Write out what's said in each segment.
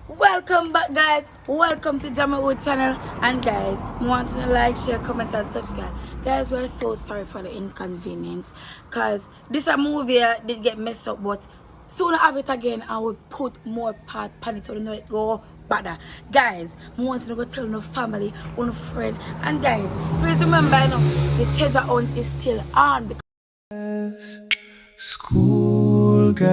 Welcome back, guys. Welcome to JAMMIWOOD channel. And guys, want to like, share, comment, and subscribe. Guys, we're so sorry for the inconvenience, cause this a movie did get messed up, but soon I have it again. I will put more part on it so you know it go better. Guys, I want to go tell no family, no friend, and guys, please remember, the treasure hunt is still on. Schoolgirl,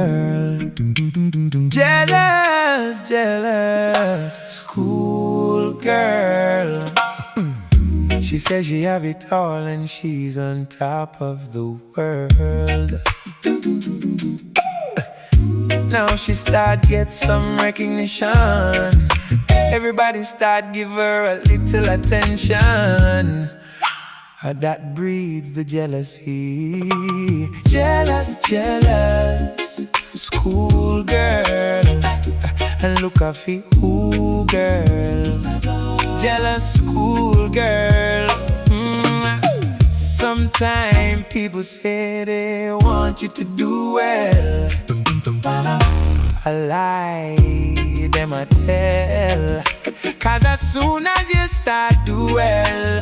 jealous, jealous, schoolgirl. She says she have it all and she's on top of the world. Now she start get some recognition. Everybody start give her a little attention. That breeds the jealousy. Jealous, jealous, schoolgirl. And look at you, ooh, girl. Jealous schoolgirl. Sometimes people say they want you to do well. I lie, them I tell. Cause as soon as you start do well,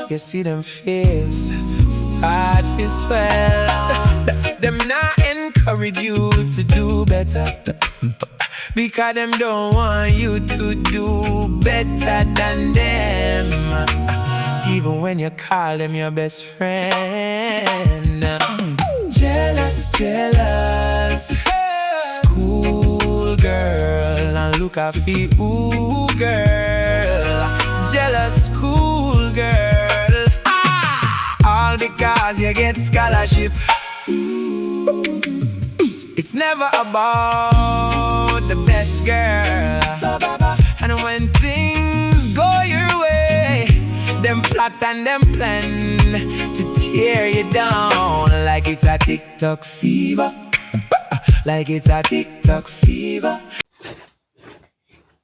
you see them face start to swell. Them not encourage you to do better, because them don't want you to do better than them, even when you call them your best friend. Jealous, jealous, schoolgirl. And look at you, ooh, girl. Jealous schoolgirl. All because you get scholarship. It's never about the best girl. And when things go your way, them plot and them plan to tear you down. Like it's a TikTok fever. Like it's a TikTok fever.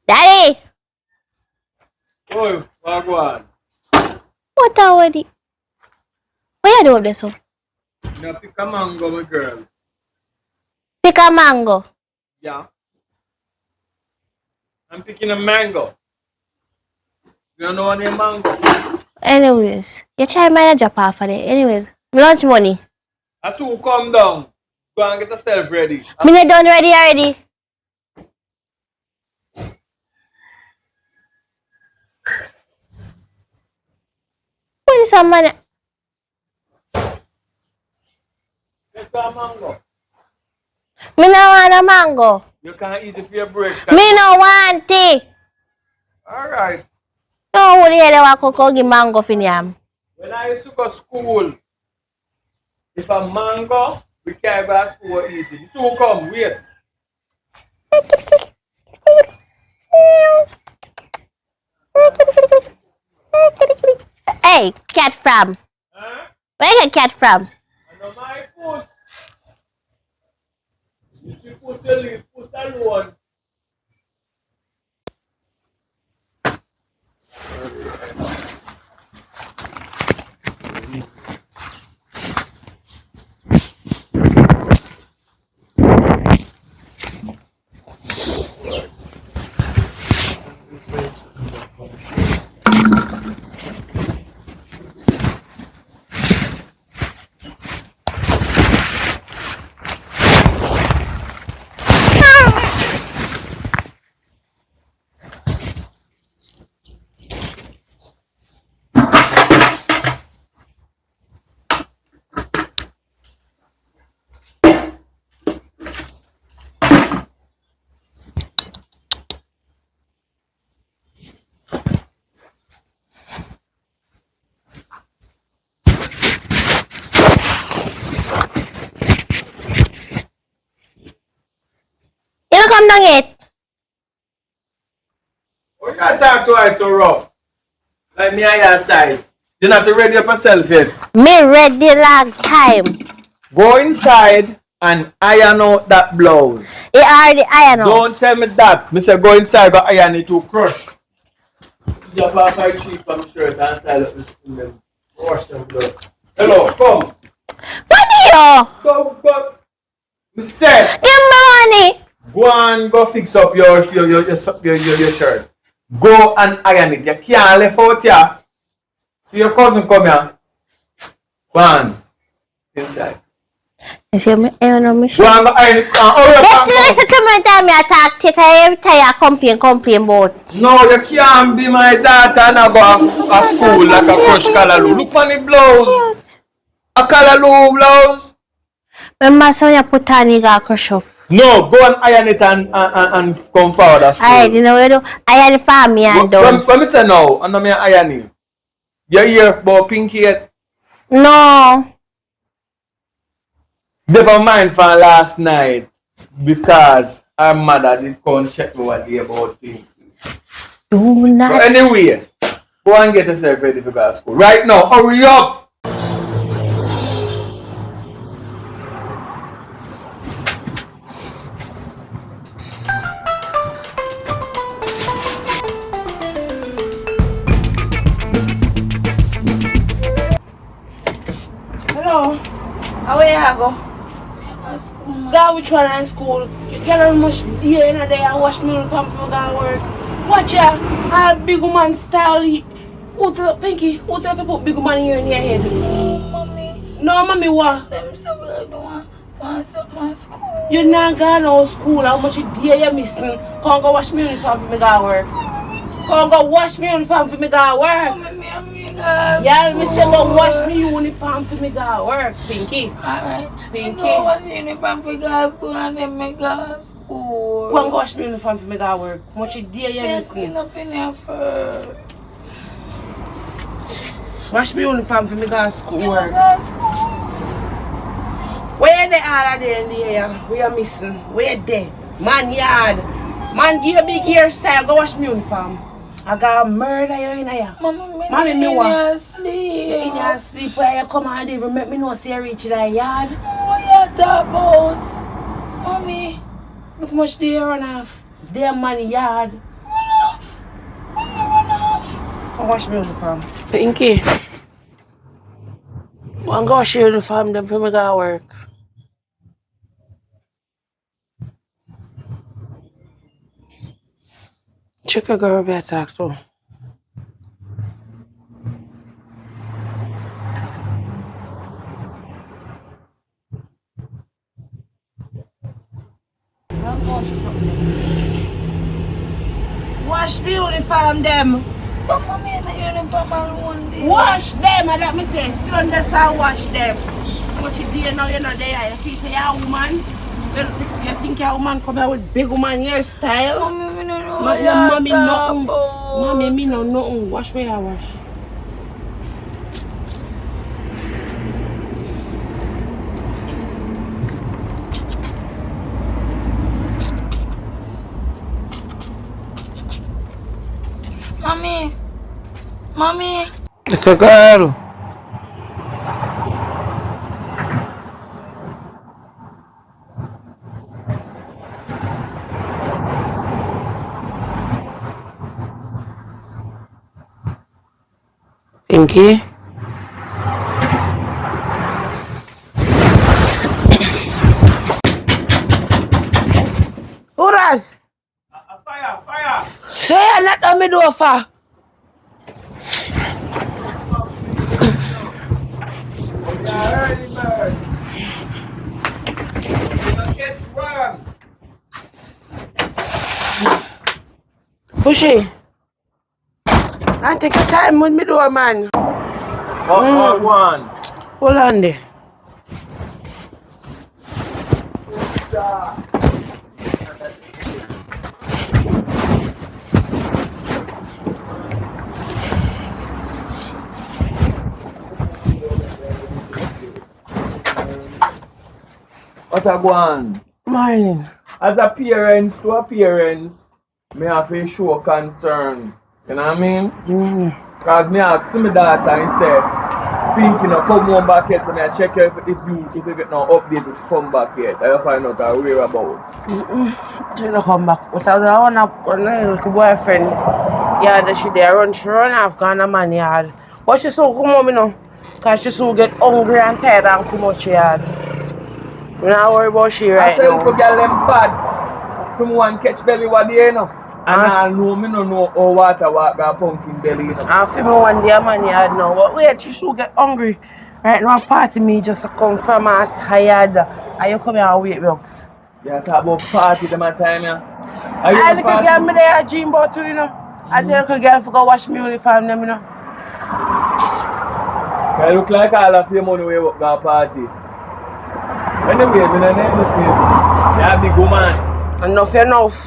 Daddy! Oh, Wagwan. What already? What you doing this? Now pick a mango, my girl. Pick a mango. Yeah. I'm picking a mango. You don't know what a mango? Anyways, you try my drop off of it. Anyways, lunch money. I soon come down. Go and get yourself ready. Me not done ready already. What is some money? Get a mango. Me no want a mango. You can't eat it for your breaks. Me no want it. Alright. No, who the hell want to give mango for yam? When I used to go to school, if a mango, we can't go to school or eat it. You soon come, wait. Hey, cat from? Huh? Where the cat from? I know my puss. You see puss the leaf, puss alone. You don't come down yet. Why you gotta talk to her so rough? Like me and your size. You're not ready up yourself yet. Me ready long time. Go inside and iron out that blouse. You already iron out. Don't tell me that. Me say go inside but iron it to crush. Just off my cheek from my shirt and style up this in them. Wash them blood. Hello, come. What do you? Come. Me say. Give me money. Go and go fix up your shirt. Go and iron it. You can't left out here. See your cousin come here. Go on. Inside. You see me? I know me. Go and go iron it. Hurry up Let's and come. listen to my time I talk to you every time I complain about. No, you can't be my daughter and I go to school like a crush callaloo. Look on the blouse. A callaloo blouse. Remember son you put on you got crush up. No, go and iron it and come forward at school. Alright, you know what you do? I had for me and done. What me say now? And me iron it. You hear about Pinky yet? No. Never mind for last night because her mother did come check me what day about Pinky. Do not. But anyway, go and get yourself ready for go to school. Right now, hurry up! Hello. How are you go? Go which one in school? You can't much day in a day and wash me uniform for go work. Watch ya, all big woman style. Who tell Pinky? Who tell you put big woman here in your head? Mommy, No, mommy, what? them so I don't want to my school. You not going to school. How much day you missing? Come go wash me uniform for me go work. Come go wash me uniform for me go work. Mommy, I'm going Yeah, me say go wash me uniform for me go work, Pinky. Alright. Pinky. Go wash uniform for go school and then me go school. Come go wash me uniform for me go work. How much day you Me missing? clean up in here first. Wash me uniform for me go school Me work. go school. Where they all are there in the air? Where you missing? Where they? Man yard. Man give a big hairstyle. Go wash me uniform. I got murder you in here. Mommy, me in what? your You sleep. in your sleep where you come and even make me know say you reach that yard. What you talk about? Mommy, Look much they run off. Their man yard. run off. Run off. Go wash me uniform. Pinky. Go and go wash your uniform then for me go work. Check a girl better talk to. Wash the uniform them. But mommy in the uniform alone day. Wash them, I let me say. Sit on the side, wash them. What you do now, you're not there. You feel say you're a woman. You think you're a woman come here with big woman hairstyle? Mommy, me no know Ma- what your you mommy talk nothing. about. Mommy, me no nothing. Wash where I wash. Mommy. Little girl. Pinky. Who that? Fire! Say I not on me door for. Early bird. Don't get warm. Pushy. I take your time with me door, man. What one? Hold on there. What a go on? Morning. As a parents to a parents, me have to show concern. You know what I mean? Cause me ask my daughter and say, Pinky no come home back yet, so me I check if you get no update to come back yet. I find out her whereabouts. She don't come back. But I don't want a little boyfriend. Yeah, that she there she run off gone a man yard. But she so come home, you know. Cause she so get hungry and tired and come out she yard. We not worry about she I right say now. little girl them bad. from one catch belly what day, you know. And I know me no know how water walk got pumpkin belly, you know. I feel me one day, man, you had no. But wait, you should get hungry. Right now, party me just come from a tired. And you come here and wait me up. Yeah, talk about party them at time, yeah. Are you I in look party? again, me there, dream about too, you know. I tell a girl to go wash me uniform, them, you know. You look like all of your money we work at party. Anyway, me no name this name. You're a big woman. Enough.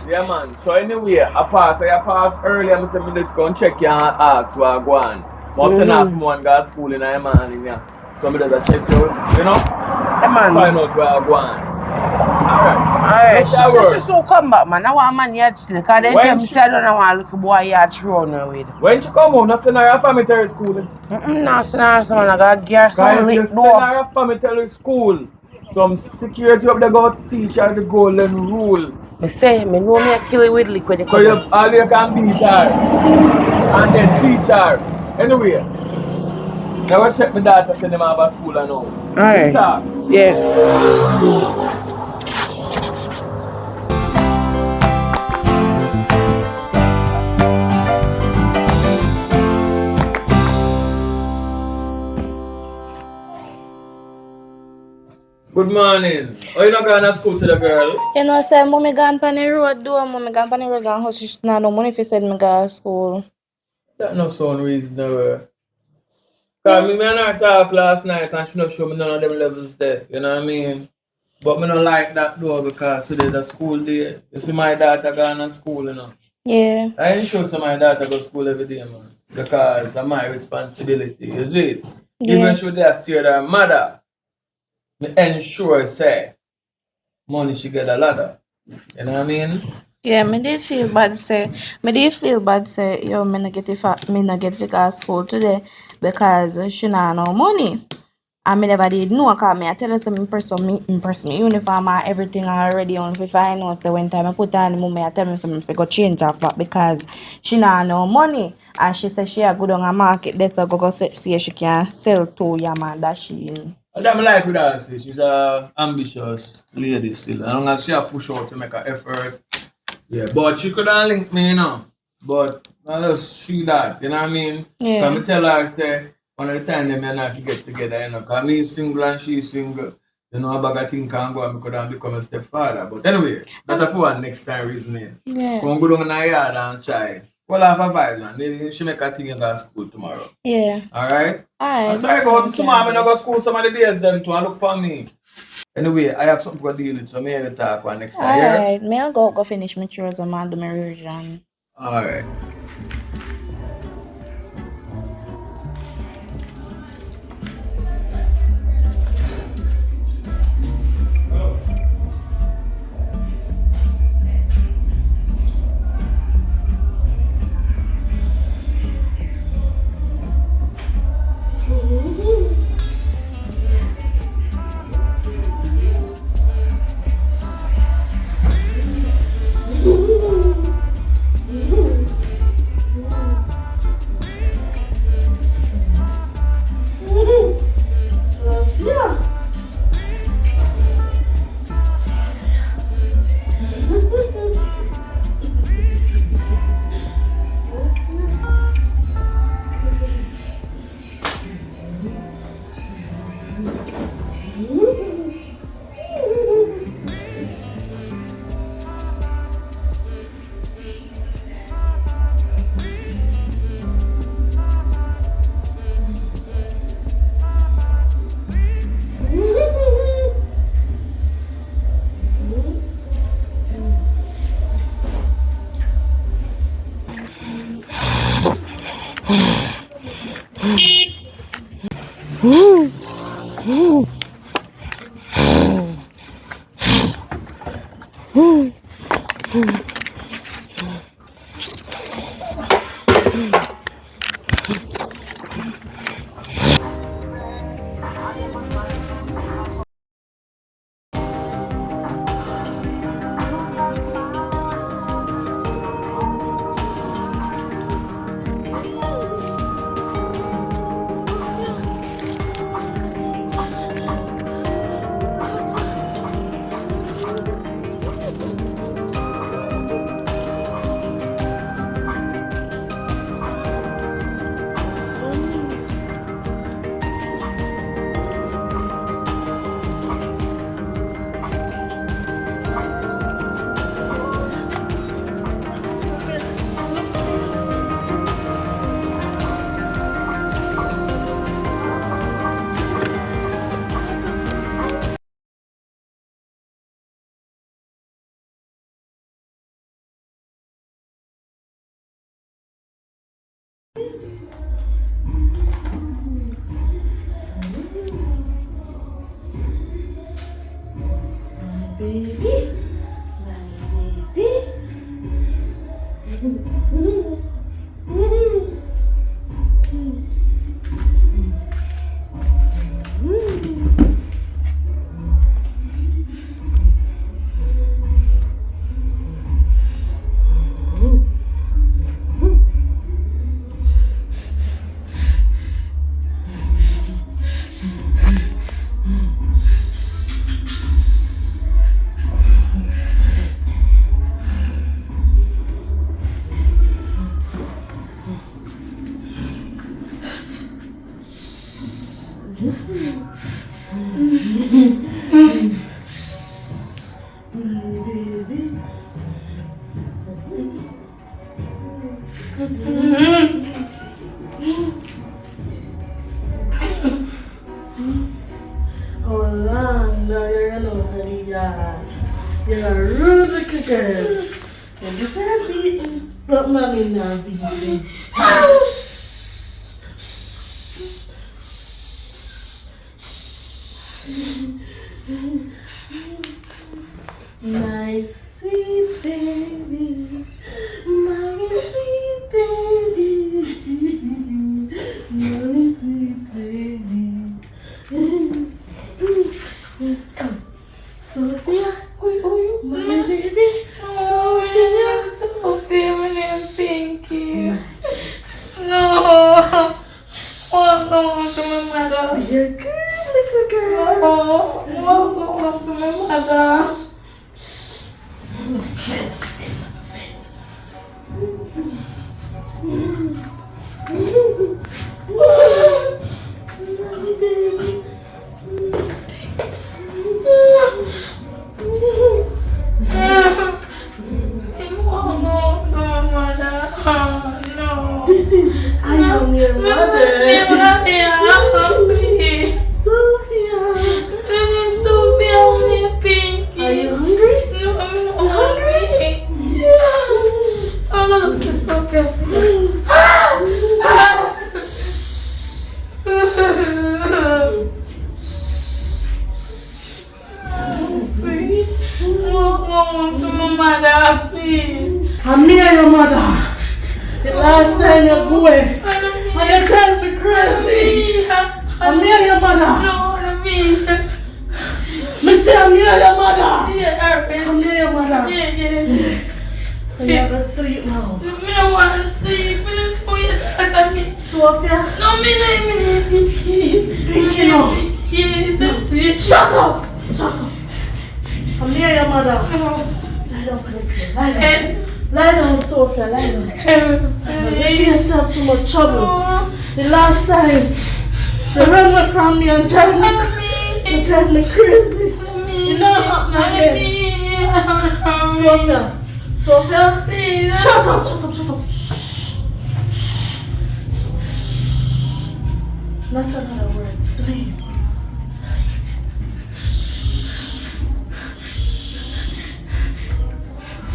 Yeah, man. So anyway, I pass early. I'm saying, let's go and check you and ask where I go on. But send off one go to school in the morning, yeah. So I'm just check you, you know? Yeah, man. Find out where I go on. Alright. She so come back, man. I want a man yard still. Because they tell me, say I don't want a little boy yard thrown her with. When she come home, not send her a family school. No, send her someone. I got to get her some If you lit send door. her a family school, some security up there go teach her the golden rule. Me say, me know me a kill it with liquid. So all you can beat her and then teach her. Anyway, now go check my daughter send them have a school and all. Alright. Yeah. Good morning. Oh, you not going to school to the girl? You know, say, mommy gone on the road, though. Mommy gone on the road, gone house. She not no money if you said me go to school. That no sound reasonable. Because me and her talk last night and she not show me none of them levels there. You know what I mean? But me not like that though because today the school day. You see my daughter going to school, you know. Yeah. I ain't sure my daughter go to school every day, man. Because it's my responsibility, you see? Yeah. Even should they steer their mother, me ensure say money she get a ladder. You know what I mean? Yeah, me did feel bad say, yo, me not get to go to school today because she not no money. And me never did know, cause me I tell her some impress me uniform and everything already on if I know so when time I put on the moment I tell me something if I go change off that because she not no money and she said she a good on a market there so go see if she can sell to your man that she in. What I like with her, see, she's a ambitious lady still. As long as she a push out to make an effort. Yeah, but she could have linked me, you know. But I just see that, you know what I mean? Yeah. Because I tell her, say, one of the time they may not to get together, you know. Because me single and she single. You know, a bag of things can go and we could have become a stepfather. But anyway, that's for one next time reasoning. Yeah. Come go down in the yard and try. Well, I have a vibe, man. Maybe she make a thing in her school tomorrow. Yeah. Alright? Alright. So I go up some mom and I go to school some of the days them to look for me. Anyway, I have something to deal with, so maybe talk one next time. Yeah? Alright, may I go finish my chores and do my revision. Alright. baby. My baby. You're a rude little girl. You deserve beaten, but mommy not beaten. My sweet baby, my sweet baby, my sweet baby. Come, Sophia, my baby, Sophia, Sophia, my name is Pinky. No, I'm going to my mother. You're good, little girl. No, I'm going to my mother. My baby. This is I am your mother. Sophia. Are you hungry? No, I'm not hungry. I'm gonna look this Sophia. Mother, please. I'm near your mother. The last time you go away, and you drive me crazy. I'm near your mother. No, not me. Me say I'm near your mother. Yeah, I'm near your mother. yeah. So you have to sleep now. I don't want to sleep. I don't want you to touch me. Sophia. No, me not Pinky. Pinky, no. Yes. Shut up. Shut up. I'm near your mother. No. Lie down, Pinky. Lie down. Lie down, Sophia. Lie down. You're making yourself too much trouble. The last time, you ran away from me and drive me. You drive me crazy. You know what happened again. Sophia. Sophia. Please. Shut up. Shut up. Shut up. Shh. Not another word. Sleep.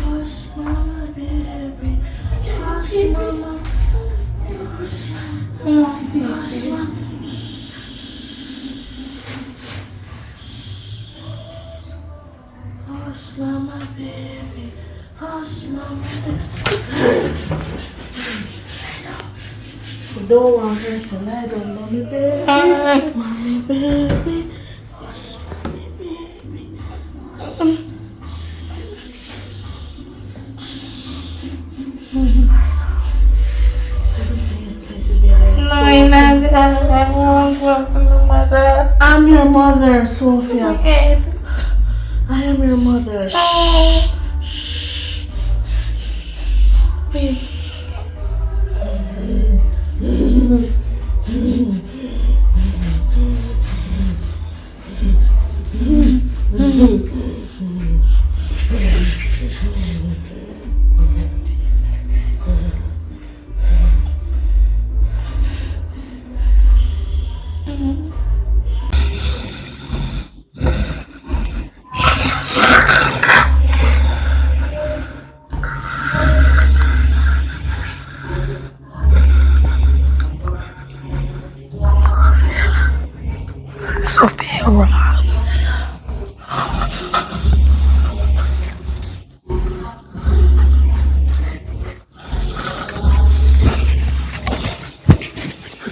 Hush, mama, baby. Hush, mama. Hush, mama. Hush, mama. Hush, mama, baby. Hush, mama, baby. We don't want her to lie down, mommy, baby. Mommy, baby. Hush, mommy, baby. Everything is going to be alright. No, you're not. I want to go to my mother. I'm your mother, Sophia. I am your mother. Shh. Shh. Please.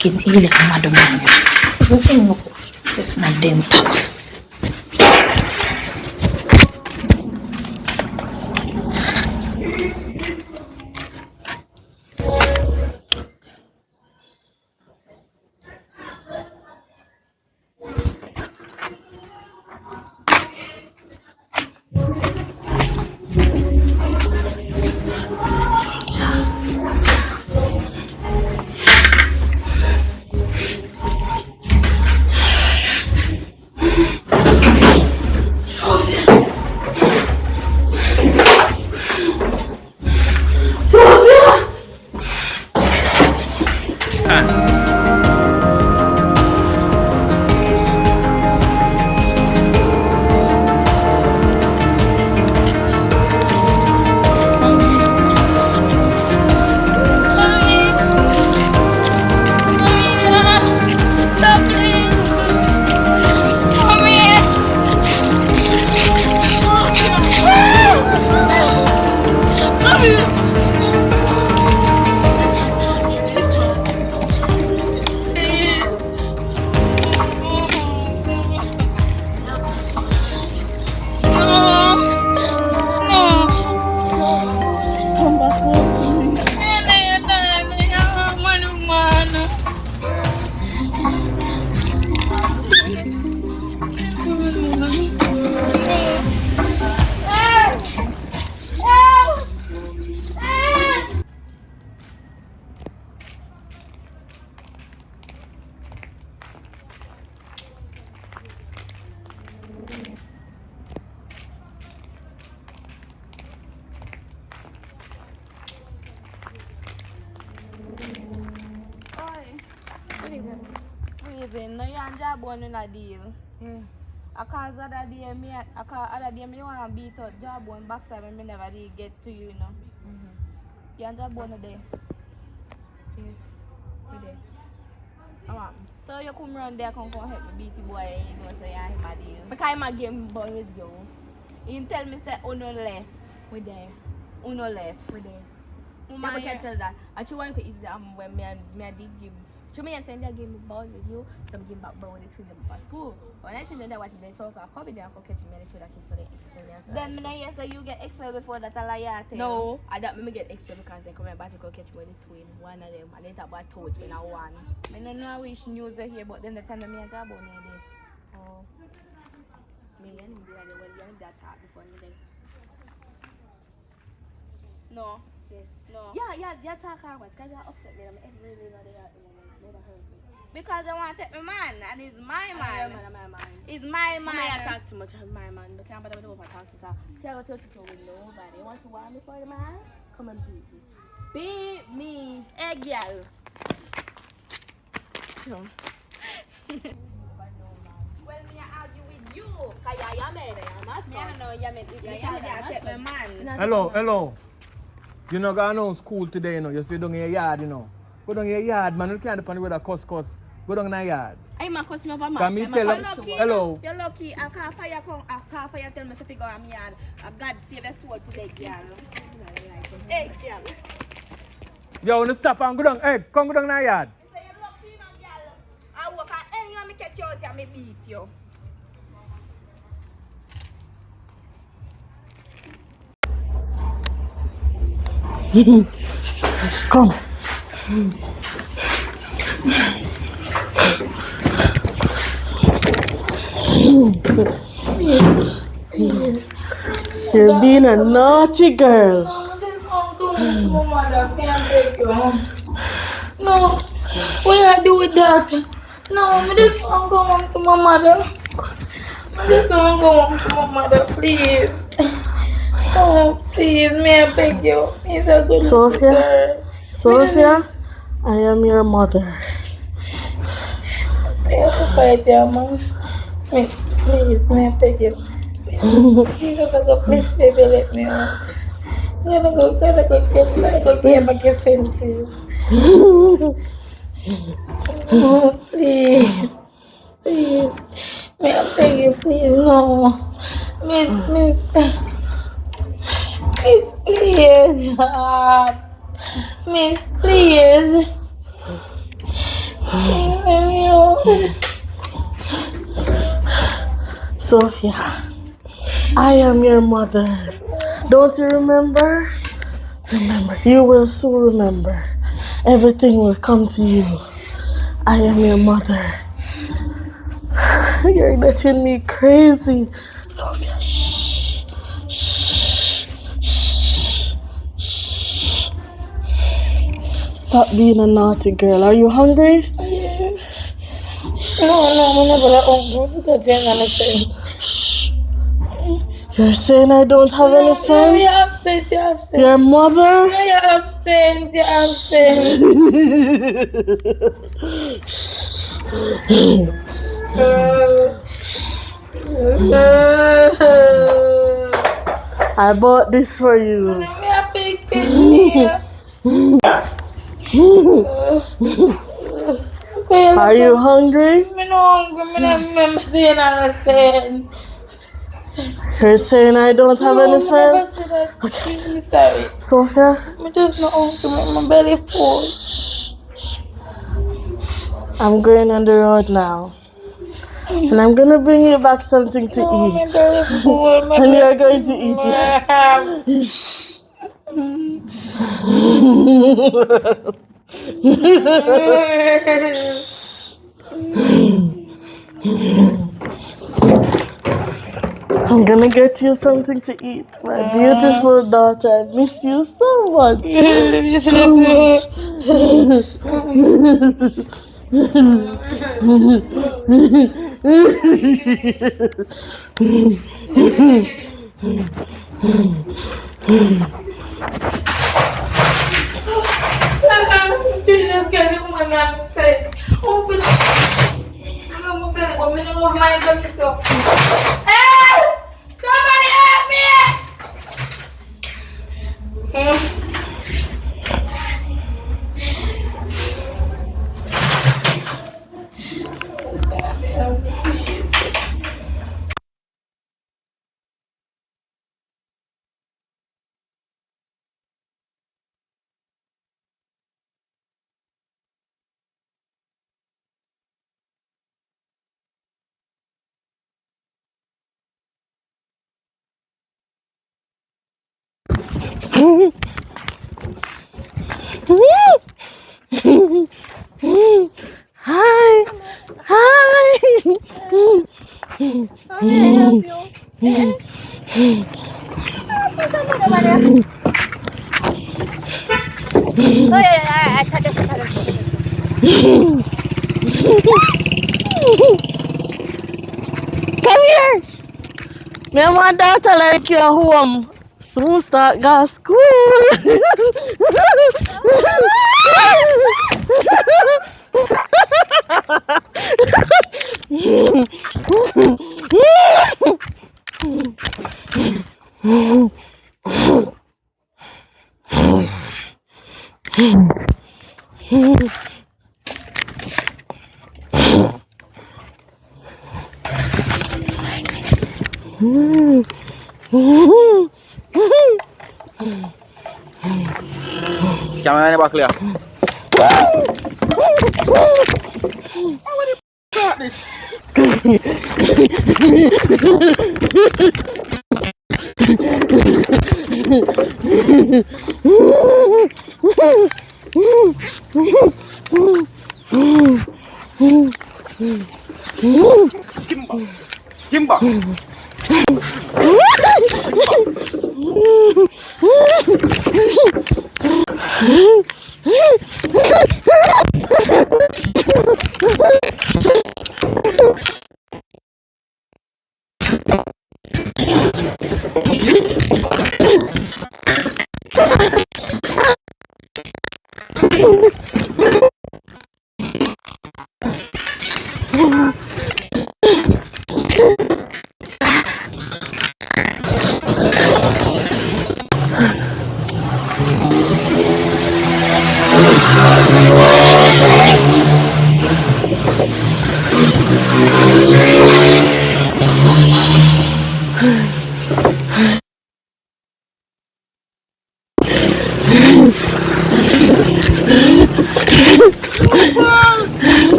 fucking alien madman. My damn papa. Reason, no, you and Jabon in a deal. Because other day me want to beat out Jabon backside when me never did get to you, you know. You and Jabon are there. You there. So you come around there, come help me beat the boy, and you know, say I'm a deal. Because I'm a game boy with you. You tell me, say, Uno left. We there. Uno left. We there. I can tell that. I try one is when me did give. So me send that game ball with you, some game back ball with it with them at school. When I think that watch the soccer, I come there and catch me that you saw the experience. Then me yes, so you get expelled before that a liar. No, I don't me get expelled because they come back to go catch me the twin, one of them, and they talk about two when I won. I don't know which news are here, but then the time me and talk about it. Oh, me and him well you that talk before me then. No. Yes. No. Yeah, talk about because you're upset me. I'm really not there at the moment. Never heard me. Because I want to take my man, and it's my man. It's my man. I talk too much of my man. I can't bother over talk to her. Can't go to with nobody. You want to want me for the man? Come and beat me. Beat me. Hey, girl. Well, me argue with you. Because you're mad. I don't know you're mad. You're take my man. Hello. You know, go no school today, you know. You sit down in your yard, you know. Go down in your yard, man. You can't depend on whether cuss. Go down in your yard. I'm a customer of a man. Can me tell you? Hello. You're lucky. I can't fire tell me to figure out my yard. God save a soul today, girl. Hey, girl. You want to stop and go down? Hey, come go down in your yard. You say you're lucky, man, girl. I work at any of me catch you out here, me beat you. Come. You're being a naughty girl. No, what you do with that? No, I just want to go home to my mother. I just want to go home to my mother, please. Oh, please, may I beg you? He's a good girl. Sophia, I am your mother. I have to fight you, man. Please, may I beg you? Jesus, I go, please, baby, let me out. Gotta go get back your senses. Oh, please. May I beg you, please, no. Miss, please. Miss, please. Sophia, I am your mother. Don't you remember? Remember, you will soon remember. Everything will come to you. I am your mother. You're making me crazy. Sophia, shh. Shh. Shh. Shh. Stop being a naughty girl. Are you hungry? Yes. No, I'm never hungry because you're not saying. Shh. You're saying I don't have any sense? You're absent, you're absent. Your mother? No, you're absent, you're absent. I bought this for you. Me a big penny. Are you hungry? Me no hungry, me no remember saying anything. You're saying I don't have any No, me never sense? said that. Okay. Me sorry. Sophia? Me just not hungry, my belly full. I'm going on the road now. And I'm gonna bring you back something to No, my eat. belly full. My And you're belly going to eat it. Shh. I'm gonna get you something to eat, my beautiful daughter. I miss you so much. So much. Jesus, get it, woman, I'm sick. Oh, feel it. I don't feel it, but me don't love my belly so. Hey! Somebody help me! Hi. Hi. How may I help you? Oh, yeah, I thought that's Come here. Me and my daughter like you at home. Soon start go school. Camera ni back clear. Kimba.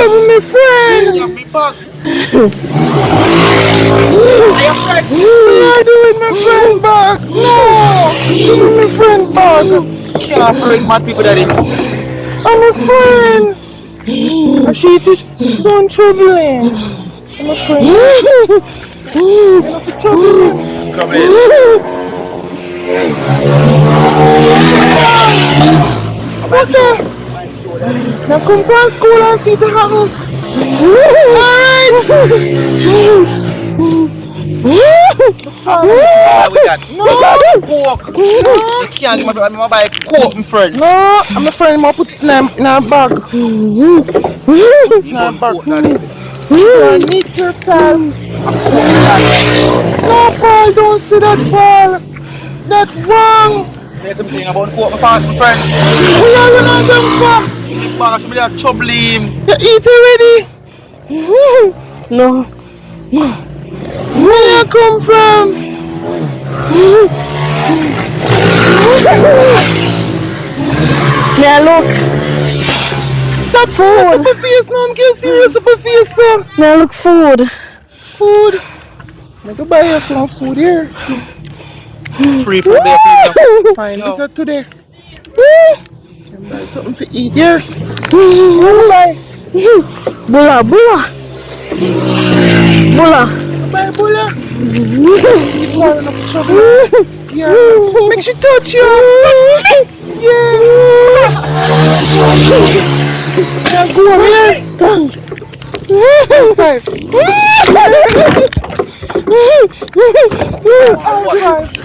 trouble, my friend. Yeah, me back. What are you doing, my friend back? No. Give me my friend back. Can't hurt mad people that is. I'm a friend. And she is don't trouble him. I'm a friend. You're not to trouble him. Come in. Okay. Now come to school and see the happen. Why we got No. coke? No. You can't give me buy coke, my friend. No, I'm a friend. I'm put it in a bag. You In a gon' bag. coke that. You need yourself. No, Paul, don't say that, Paul. That's wrong. Say them thing about coke, my fast, my friend. We are running them for. Big bag, somebody that trouble him. You eat already? No. Where you come from? Yeah, look. Stop serious up your face now. I'm getting serious up your face, sir. Now look, food. Food. I go buy you some food here. Free from there. Fine, this is today. Can buy something to eat here. Buy. Bula, bula. Bula. Buy bula. See if you're enough trouble. Yeah. Make she touch you. Touch me. Yeah. Yeah, go on here. Thanks. Bye.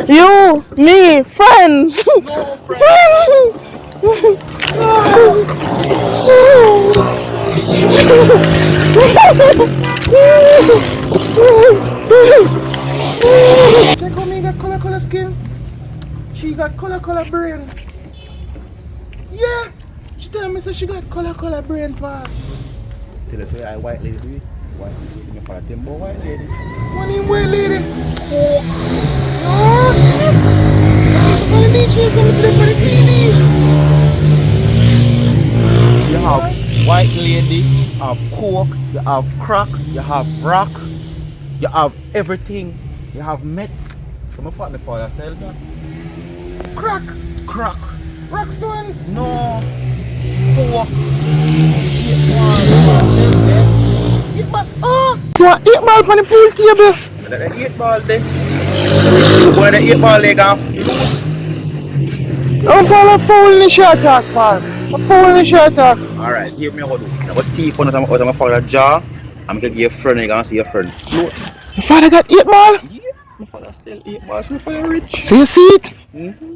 You, me, friend. No, friend. Check how me got color skin. She got color brain. Yeah. She tell me so she got color brain, pa. Tell us why white lady do it. White lady, you for a timber white lady. What name white lady? Oh. No. I'm need you some sleep on the TV. You have white lady, you have coke, you have crack, you have rock, you have everything. You have met. So my father sell that. Crack. Crack. Rockstone. No. Coke. So I 8 ball on the pool table. That 8 ball there. Boy, the 8 ball leg off. I'm Paul, a foul in the shot talk, Paul. A foul in the shot talk. Alright, here me what do. I got teeth out of my father's jaw. I'm gonna give you a friend, you gonna see your friend. No. Your father got 8 ball? Yeah, my father sell 8 balls, my father rich. So you see it?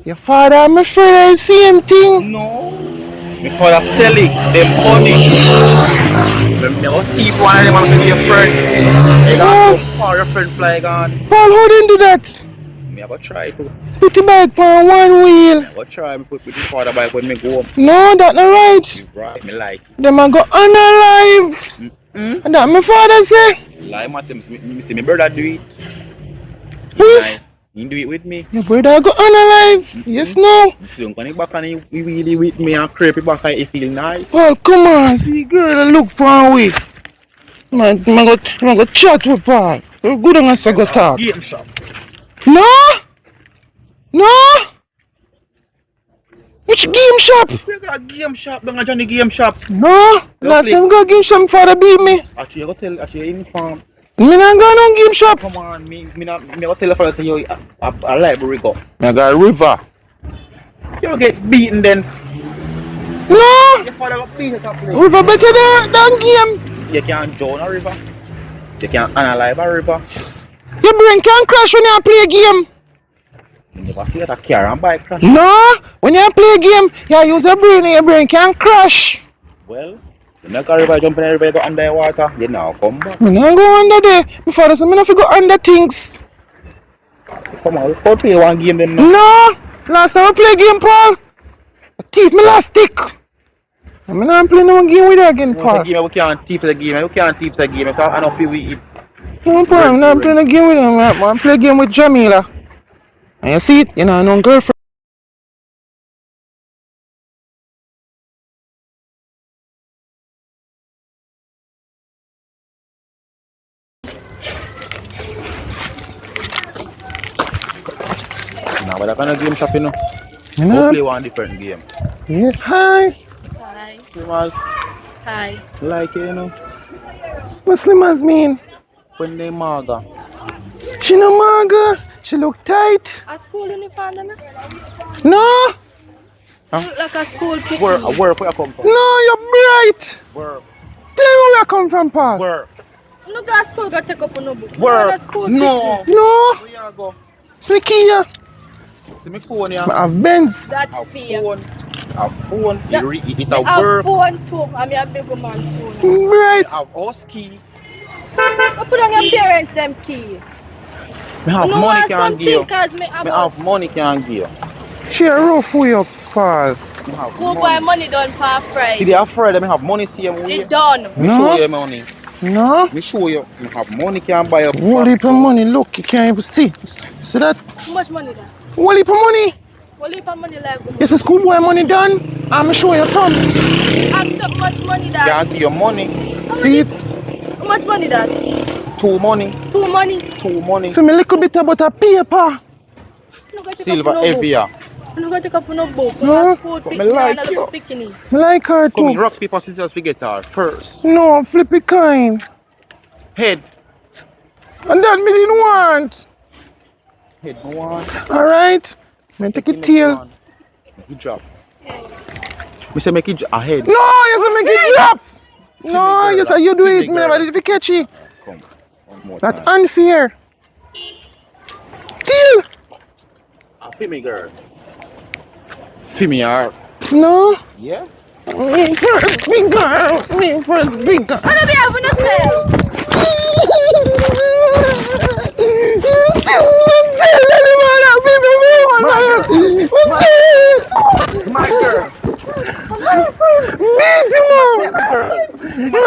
Your father and my friend are the same thing. No. My father sell it, them money. When me got teeth one of them, I'm gonna give you a friend. You gonna so far your friend fly gone. Paul, how did you do that? Me I go try to. Put the bike on one wheel. I go try me put my father bike when me go home. No, that's not right. You right, me like. Them a go unalive. And that my father say. Lie, Matem, me see my brother do it. Please. Nice. You do it with me. Your brother go unalive. Yes, no. You see, when you back and you really with me and creepy back and you feel nice. Paul, come on. See, girl, look for way. Man, go chat with Paul. You're good on us, I go talk. Game shop. No. No. Which game shop? We got a game shop, don't a Johnny game shop. No. Last time go game shop father beat me. Actually, you go tell, actually, you inform. Me not go no game shop. Come on, me go tell the fellas say you a library go. I got a river. You get beaten then. No. Your father got beat at a place. River better than game. You can't drown a river. You can't analyze a river. Your brain can't crash when you play a game. You never see that a car and bike crash. No. When you play a game, you use your brain and your brain can't crash. Well, you make a river jump in a river, you go under the water, you now come back. Me not go under there. My father said me not go under things. Come on, we'll play one game then now. No. Last time I play game, Paul, I thief me last stick. I'm not playing no game with you again, Paul. We can't thief the game, we can't thief the game, so I don't feel we eat. No, Paul, I'm not playing a game with him. I'm playing a game with Jamila. And you see it, you know, no girlfriend. But I can't game shop, you know. You We'll know? play one different game. Yeah. Hi. Hi. Same as Hi. like you know, What Slimmers mean? when they maga. She no maga. She look tight. A school uniform, no? No. You look like a school kid. Where where you come from? No, you're bright. Where? Tell me where I come from, Paul. Where? No go to school, go take up on no book. Where? No school No. No. Where you go? Sneaky here. See me phone here. I have Benz. That A fear. phone. A phone. Yeah. It I a have work. phone too. I'm a big man phone. Bright. I have house key. I put on your parents them key. Me have No money want can something give you. cause me Me about have money can give you. She a rough way up, Paul. Me have schoolboy money done for See Friday. they afraid me have money see them way. It done. Me No. show you money. No. Me show you. Me have money can buy up. Whole heap of money. Look, you can't even see. See that? How much money that? Whole heap of money. Well, if I'm money like Is the schoolboy money done? I'm show you some. have so much money that. Can't give you money. See it? How much money that? Two money. Two money. Two money. For me little bit about a paper. No go take up Silver no every book. year. No go take up no book. No. No. School But pick me me like and a little you. picking. I like her Come in, too. rock, paper, scissors, we get her first. No, flippy kind. Head. And that me didn't want. Head no one. Alright? Me take it tail. Make it drop. We say make it a head. No, you say make it drop. No, girl, you say you do feel it. me, Me girl. never did it catch it. Come. One more That's time. unfair. Tail. Feel me, girl. Feel me, her. No. Yeah? Me first, big girl. Me first, big girl. I don't be having a sale. My girl. Beat him up.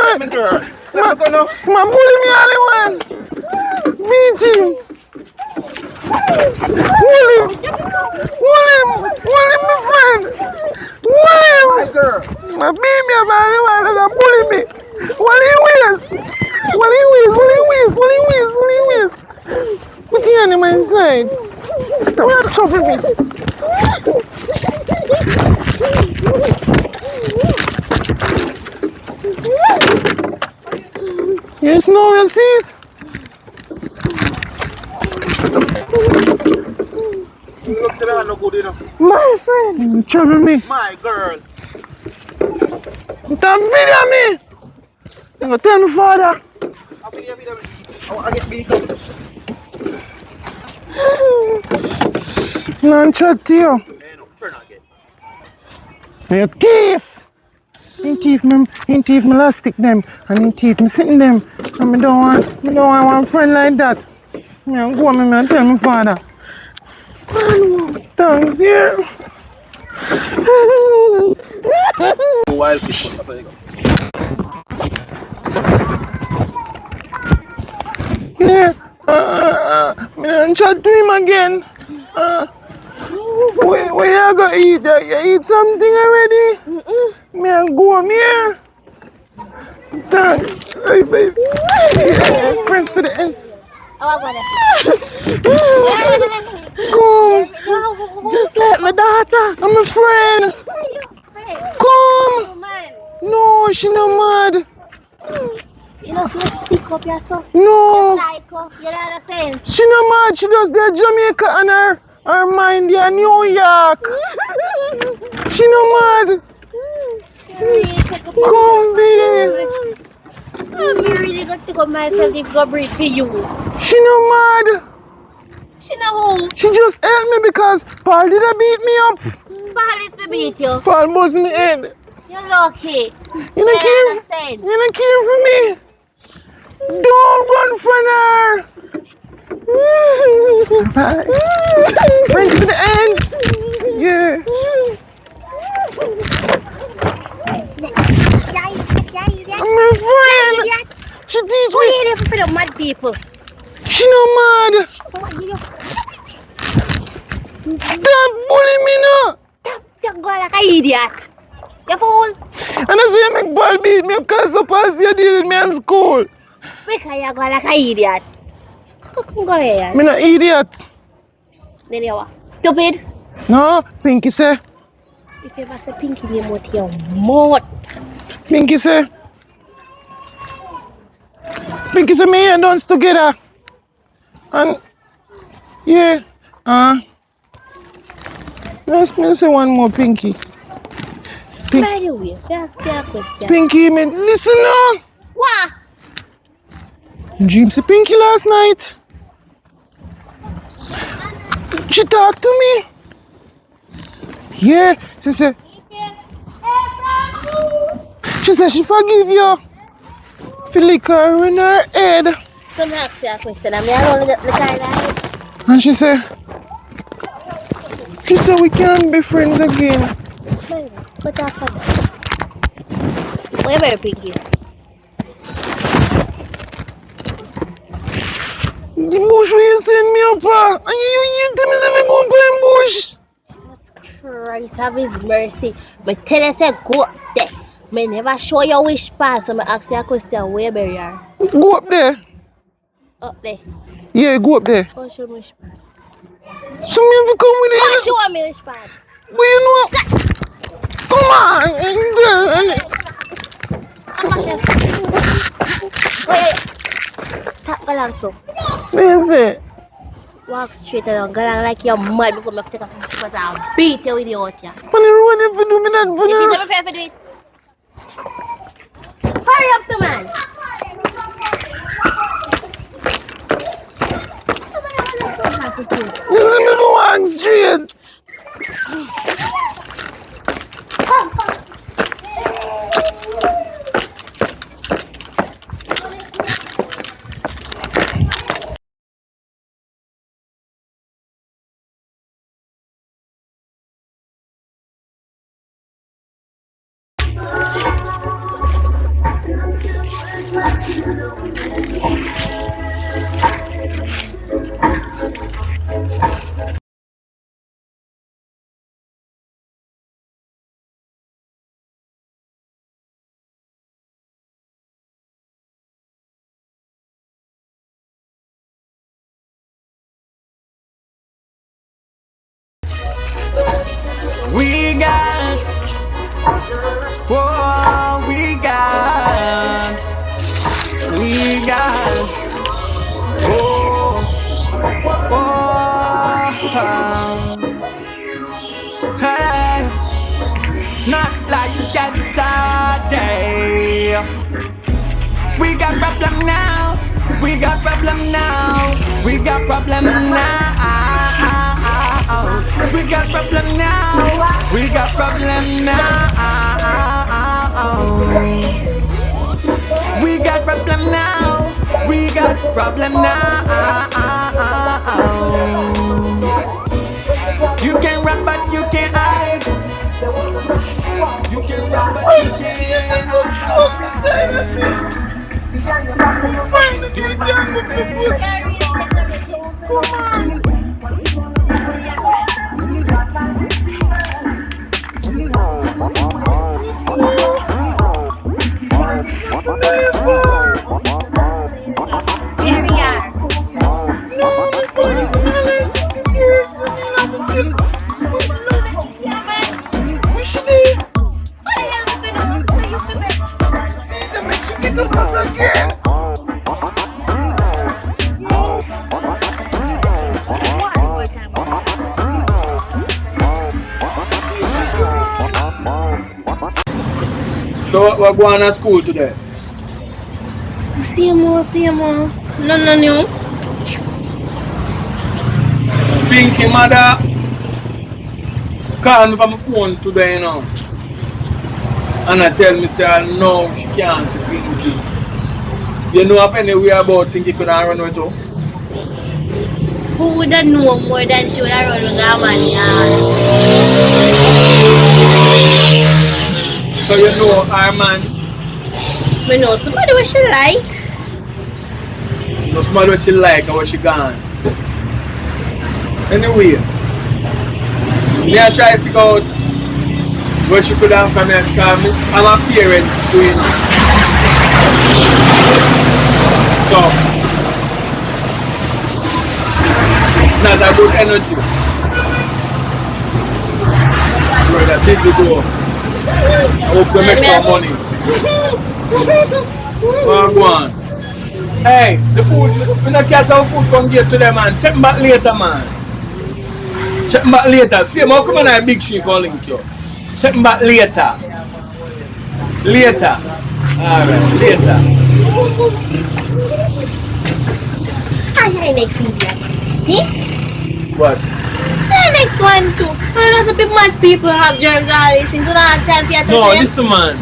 My girl. Come on, bully me all you want. Beat him. Hold him. Hold him. Hold him, my friend. Hold him. Girl. My baby, I'm bully me. What he wears? What he wears? What he wears? What he wears? What he wears? Put the animal inside. Don't trouble me. Yes, no, you see it? Look at her, no good enough. My friend. Trouble me. My girl. Don't video me. I'm going to tell my father. I get beat. Non chat to you. You thief. In teeth me elastic them and in teeth me sitting them. And me don't want one friend like that. Me and go me and tell my father. Thanks here. Wild fish. That's how you go. Yeah. Me don't chat to him again. Where you go eat? You eat something already? Me and go home here. Thanks. Hey, baby. Yeah, press to the S. Come. Just like my daughter. I'm a friend. Come. No, she not mad. You know, so sick up yourself. No. Psycho. You know what I'm saying? She not mad. She just there Jamaica and her mind there New York. She not mad. Come, babe. I'm really going to take up myself if I breathe for you. She not mad. She know who? She just helped me because Paul did beat me up. Paul is to beat you. Paul buzzed me head. You're lucky. You don't care. You don't care for me. Don't run from her. Bye. Bring to the end. Yeah. I'm my friend. She teach What me. are you doing for the mad people? She no mad. Stop bullying me now. You go like an idiot. You fool. And I say you make Paul beat me because so pass you deal with me in school. Because you go like an idiot. Come go here. Me no idiot. Then you are stupid. No, Pinky say. If you ever say pinky name out your mouth. Pinky say. Pinky say me and dance together. And yeah. Let's me say one more Pinky. By the way, if you ask you a question. Pinky, man, listen now. What? Dream say Pinky last night. She talked to me. Yeah, she said she forgive you. Feel like her in her head. So me ask you a question. I'm alone the car. And she said we can't be friends again. What happened? Where were you, Pinky? The bush where you send me up, and you tell me if we go play bush. Jesus Christ, have his mercy. But tell us go up there. Me never show you which part, so I ask you a question. Where were you are? Go up there. Up there. Yeah, go up there. Go show me which part. So me have to come with Go you. show me which part. But you know, come on. Wait. Tap along so. That's it. Walk straight along. Go along like you're mad before me take off my slippers and beat you with the out here. Funny road if you do me that. If Funny you road. never fair for do it. Hurry up, the man. You see me go walk straight. We got, whoa, we got, oh, hey, not like yesterday. We got problem now, we got problem now, we got problem now. We got problem now. We got problem now. We got problem now. We got problem now. You can run but you can't hide. You can run but you can't hide. So we're going to school today. Same old. No new. Pinky mother called me from my phone today, you know. And I tell me, say, no, she can't see Pinky. You know of any way about Pinky could have run with her? Who would have known more than she would have run with her man? So you know our man? I know somebody what she like. No smell what she like and what she gone. Anyway, me I try to figure out where she could have come here because I'm a parents doing it. So, not a good energy. busy though. I hope to make some money. Well, go on. Hey, the food, when I catch some food, come get to them, man. Check back later, man. Check back later. See, I'm coming on a big shake calling you. Check back later. Later. Alright, later. Hi, next video. What? The next one too. There's a bit much people have germs and all these things. So don't have time for you to No, say. listen, man.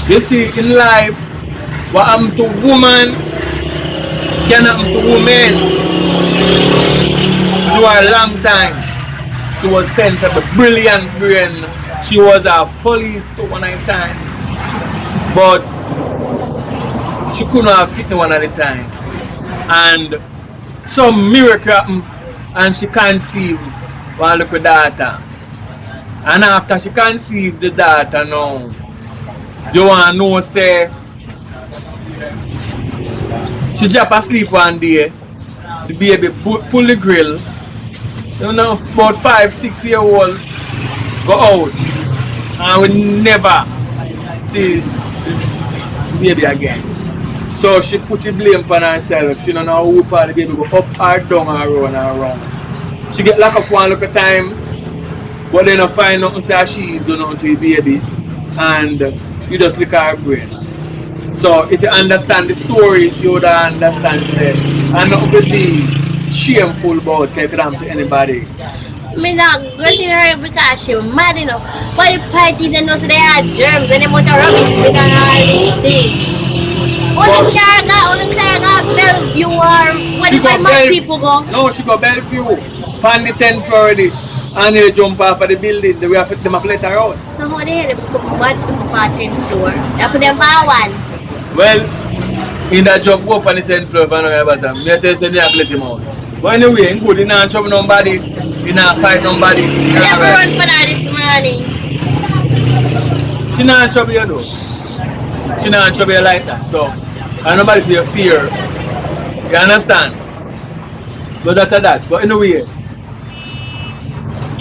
You see, in life, what happened to woman can happen to women. For a long time, she was sensible, brilliant brain. She was a police to one at a time, but she couldn't have picked one at a time. And some miracle happened, and she conceived one little daughter. And after she conceived the daughter now, you want to know, say, she drop asleep one day, the baby pull the grill, you know, about 5-6-year-old, go out, and we never see the baby again. So she put the blame on herself. She don't know who part the baby go up or down or around and around. She get locked up one look at time, but then I find nothing say she do nothing to the baby, and you just look at her brain. So if you understand the story, you would understand say, and not to be shameful about taking them to anybody. Me not getting her because she mad enough. But the parties and know so they had germs and they want to rubbish and all these things. Only Carga, Bellevue or She where go much people go. No, she go Bellevue. On the 10th floor already. And they jump off of the building. They have them have let her out. So how they had to put one part 10th floor? They put them for one. Well, in that jump go up on the 10th floor if I know about them. They tell say they have let him out. But anyway, in good, he not trouble nobody. He not fight nobody. They have to run for that this morning. She not trouble you though. She not trouble you like that. So, and nobody feel fear. You understand? But that's that. But anyway,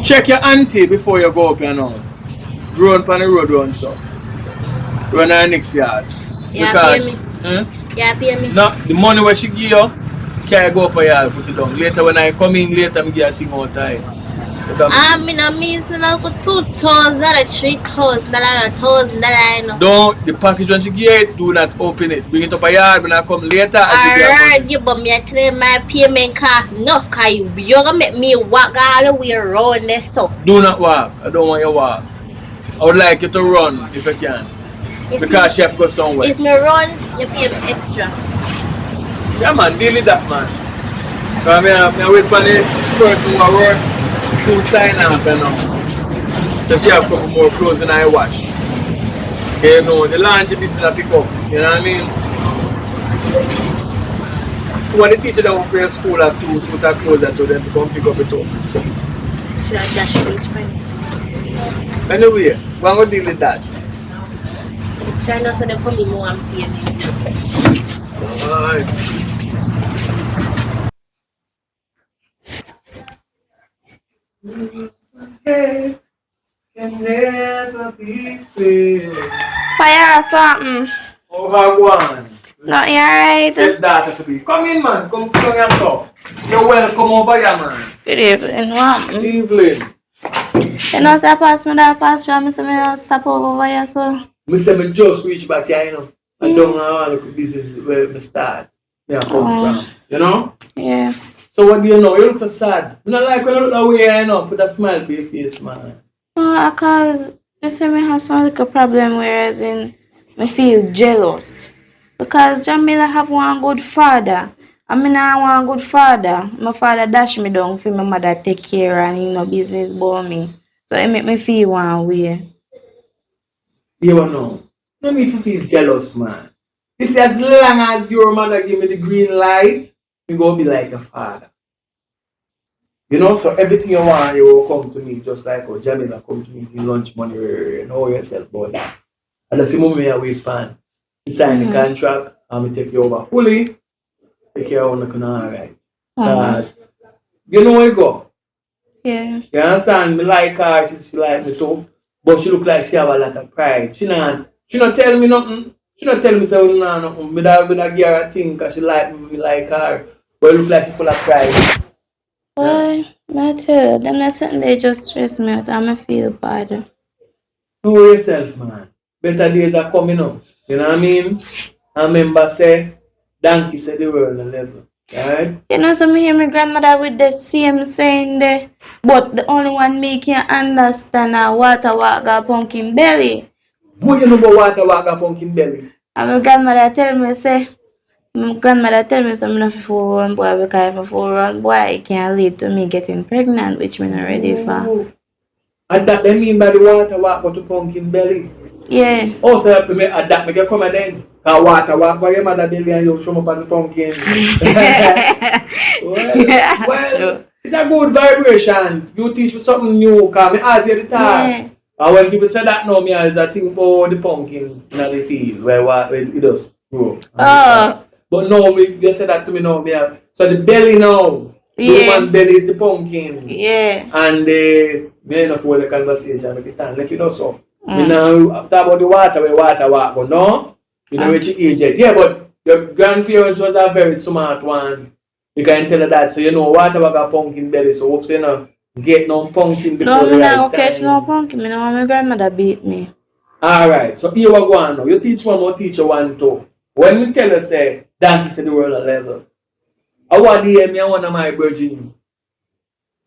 check your auntie before you go up, you know. Run on the road run so. Run her next yard. Yeah, Because, pay me. Yeah, pay me. no, the money where she give you, carry go up a yard, put it down. Later when I come in, later I get a thing out time. Me no means like $2,000 or $3,000, $1,000, no. Don't, the package when she get, do not open it. Bring it up a yard, when I come later, I give you a money. Alright, you but me I tell you my payment cost enough cause you're gonna make me walk all the way around this stuff. Do not walk. I don't want you to walk. I would like you to run if you can. You Because see, she have to go somewhere. if me run, you pay me extra. Yeah man, deal with that man. Because I wait for the person who work, food sign up and so she have a couple more clothes than I wash. Okay, you know, the laundry business I pick up. You know what I mean? When the teacher that work for your school have to put her clothes that to them to come pick up it up. Should I dash you each money? Anyway, we're going to deal with that. Should I know so they come in more and pay me? Alright. Can never be fair. Fire or something. Oh, how one? Not alright. Tell that to be. Come in, man. Come sit on your stuff. You're welcome over here, man. Good evening, what? Evelyn. You know, say pass me that pass through, me say me stop over here, so. I say I just reach back here, you know. I don't know how business where I start. Where I come from. You know? Yeah. So what do you know? You look so sad. I don't like when you look that way, you know. Put a smile on your face, man. No, because you see me have some little problem whereas in me feel jealous. Because Jamila have one good father. I mean I want a good father. My father dash me down for my mother take care and you know business about me. So it make me feel one way. You know. No need to feel jealous, man. You see, as long as your mother give me the green light, you gonna be like a father. You know, so everything you want, you will come to me, just like how Jamila come to me with lunch money, you know yourself about that. And that's the moment I wait pan. You sign the contract, and we take you over fully, take care of the alright. You know where you go. Yeah. You understand? Me like her, she like me too. But she look like she have a lot of pride. She not tell me nothing. She not tell me say nothing. Me da give her a thing because she like me like her. But it look like she full of pride. Why? I tell you, them not something they just stress me out and I feel bad. Know yourself, man. Better days are coming up. You know what I mean? I remember say, donkey said the world a level. Alright? You know, so me hear my grandmother with the same saying there, but the only one me can understand are water walk pumpkin belly. Boy, you know about water walk a pumpkin belly. And my grandmother tell me say, so I'm not for one boy because if I for one boy it can lead to me getting pregnant, which me not ready for. And that they mean by the water walk go to pumpkin belly. Yeah. Oh, so that me adapt me can come then. Cause water walk by your mother belly and you show me as a pumpkin. well, it's a good vibration. You teach me something new. Cause me ask you the time. Yeah. And when people say that now, me as I think about the pumpkin in the field where it does grow. Oh. But no, you said that to me now. So the belly now, the woman belly is the pumpkin. Yeah. And me enough for the conversation. Let you know so. Me now talk about the water where water walk, but no, you know which age yet. Yeah, but your grandparents was a very smart one. You can tell her that. So you know water walk a pumpkin belly. So hope you know get no pumpkin before no, the me right not catch time. no pumpkin. Me know my grandmother beat me. Alright, so here we go on now. You teach one more teacher one too. When we tell us say donkey say the world a level. I want to hear me I want my virgin.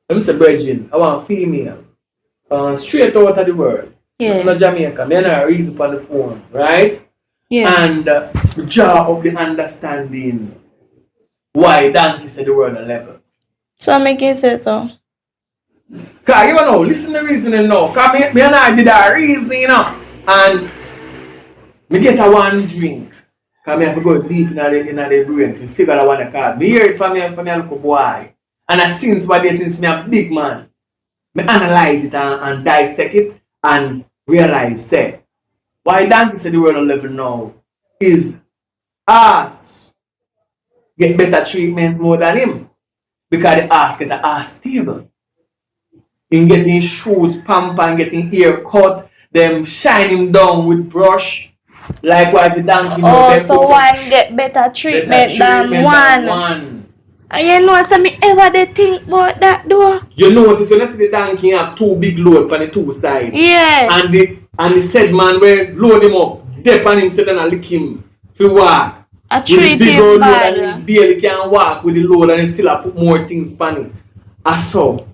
Let me say virgin. I want female. Straight out of the world. Yeah. I'm not Jamaican. Me not reason on the phone, right? Yeah. And draw up the understanding why donkey say the world a level. So I make it say so. Cause you know, listen to the reasoning now. Cause me and I did a reasoning, you know. And me get a one drink. Cause me have to go deep in the brain to figure out what I call. Me hear it from me little boy. And I since me a big man. Me analyze it and dissect it and realize say why donkey say the world on level now is us get better treatment more than him. Because the ass get a ass stable. In getting shoes pamper and getting hair cut, them shine him down with brush. Likewise the donkey. So one get better treatment than one. And you know so me ever they think about that though. You notice when you see the donkey have two big load on the two sides. Yeah. And the said man where load him up, dip on him sit and lick him for walk. I treat him bad. And he barely can walk with the load and he still have put more things on him. I saw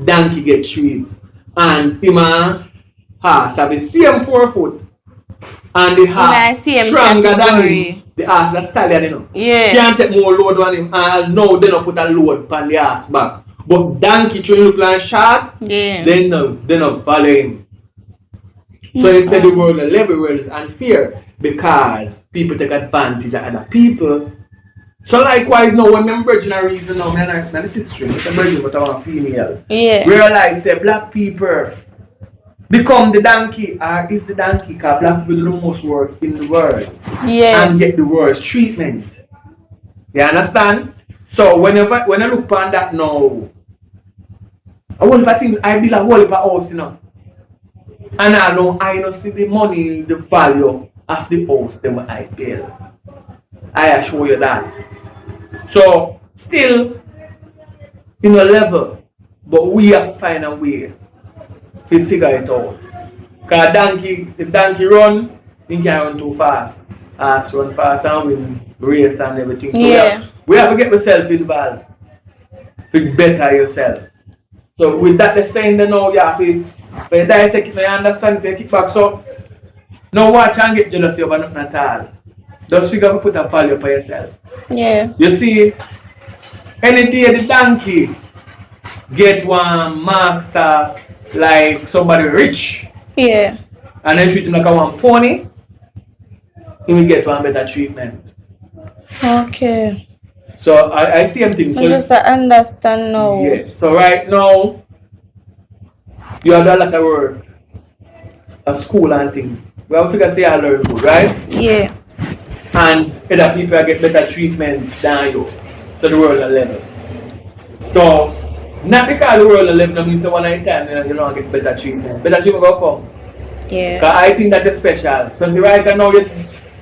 donkey get treated. And him and horse have the same 4 foot. And the horse stronger than him. The horse a stallion, you know. Yeah. Can't take more load on him. And now they don't put a load on the horse back. But donkey trying to look like short, yeah. They don't follow him. So instead the world of level world is unfair because people take advantage of other people. So likewise now when I'm virgin a reason now, I'm not sister, I'm a virgin but I'm a female. Yeah. Realize say black people become the donkey or is the donkey because black people do the most work in the world. Yeah. And get the worst treatment. You understand? So when I look upon that now, a whole heap of things, I build a whole heap of house, you know. And I don't see the money, the value of the house that I build. I assure you that. So still in a level, but we have to find a way to figure it out. Because if donkey run, he can run too fast. Ass run fast and win race and everything. So yeah. we have to get yourself involved to better yourself. So with that, they're saying that now you have to dissect it, you understand it, kick back. So now watch and get jealousy over nothing at all. Just figure to put a value for yourself. Yeah. You see, any day the donkey get one master like somebody rich. Yeah. And then treat him like a one pony, he will get one better treatment. Okay. So I see everything. So I just understand now. Yeah. So right now, you have done a lot of work, a school and thing. We have to figure say I learn good, right? Yeah. And other people get better treatment than you. So the world will level. So not because the world will level, that means one at a time you don't get better treatment. Better treatment will come. Yeah. Cause I think that is special. So see right now you're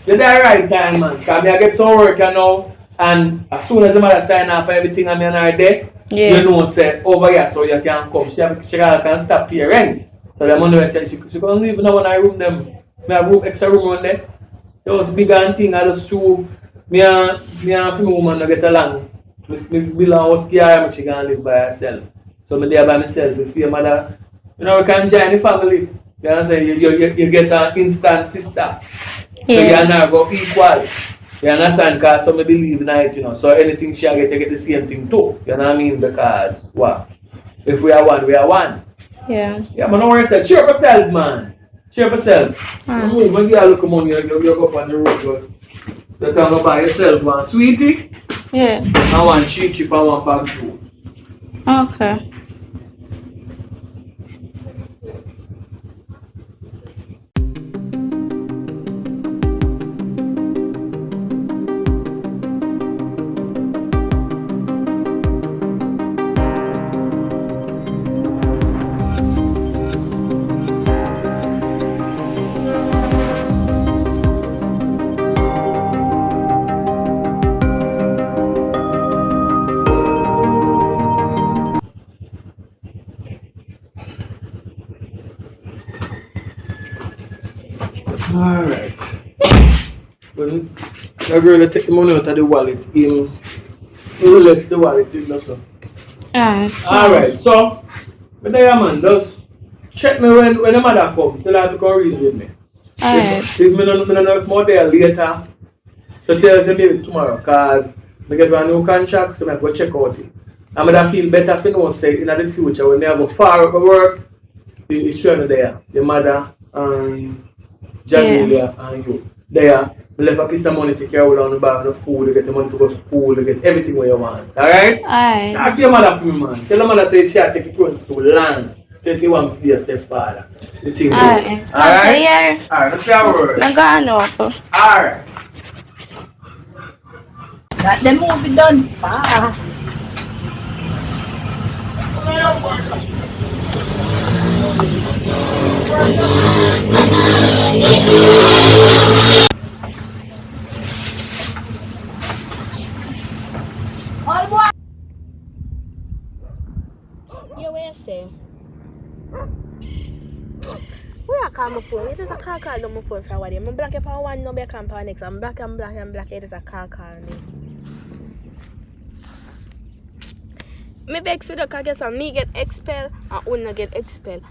the right time, man. Cause me I get some work you know, and as soon as the mother sign off everything and me and her there, Yeah. you know say over here so you can come. She can stop pay rent. So the money she couldn't live in one room them. Me have room extra room on there. It was big and thing, I just true. Me and my woman no get along. Me belong was scared she can live by herself. So me there by myself with your mother. You know we can join the family. You know say you get an instant sister. So you and her go equal. You understand? Cause some believe in it, you know. So anything she get, you get the same thing too. You know what I mean? Because what? If we are one, we are one. Yeah. Yeah, man, don't worry yourself. Cheer up yourself, man. Cheer up yourself. Move, when you look money, you go up on the road, but you can go buy yourself one sweetie Yeah. and one cheap chip and one bag food. Okay. Alright. When the girl take the money out of the wallet, you left the wallet in the sun. Alright, so but there man, just check me when the mother come. Tell her to come reason with me. Alright. If me no know if more there later, so tell us maybe tomorrow, cause I get a new contract, so I go check out it. I'm gonna feel better if you know say in the future when I go far up work, it's showing there. The mother and Jamelia and you. There, we left a piece of money to take care of all the buy the food, you get the money to go to school, you get everything where you want. Alright? Alright. Talk to your mother for me, man. Tell your mother say she had to take you close to land. Tell she want to be a stepfather. The thing Alright. Alright? Alright, let's say a word. I'm going up. Alright. That the movie done fast. Yeah, what you say? Where I call my phone? It is a call on my phone for a while. I'm black up on one number, I can't next. I'm black and black and black. It is a call me. Me vex with the car, guess me get expelled and Una get expelled.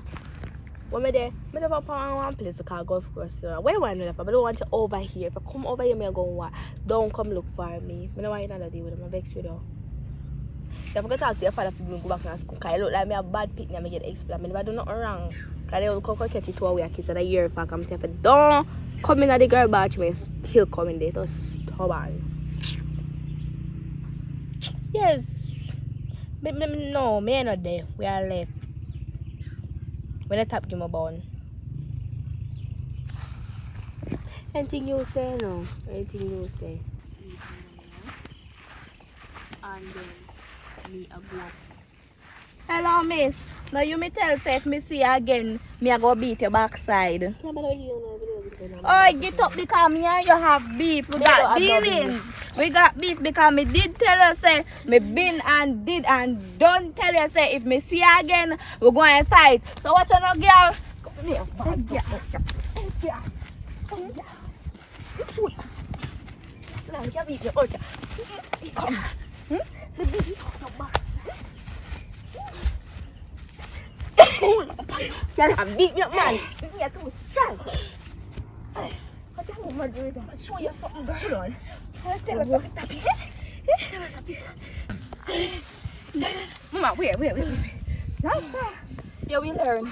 When me there, me never find one place to call golf course. Where want to but I don't want to over here. If I come over here, me go what? Don't come look for me. I don't want another deal with them. I vex with you. If I go talk to your father for me go back to school, cause I look like me a bad picnic and me get expelled. I never do nothing wrong. Cause they will come catch it 2 away kids at a year if I come to don't come in at the girl batch me still coming there. Just stubborn. Yes. No, me not there. We are left. When I tap him about. Anything you say, no? Anything you say? And then me I go up. Hello, miss. Now you me tell say if me see you again, me I go beat your backside. Oh, get up because me and you have beef. We got dealings. We got beef because me did tell you say me been and did and don't tell you say if me see you again, we going to fight. So what you know, girl? Come here, bad girl. Come. Jangan beat me up, man. You're too strong. What you want to do? I'll show you something, girl. Hold on. Tell us something, Tappy. Tell us something. Mama, wait. You will learn.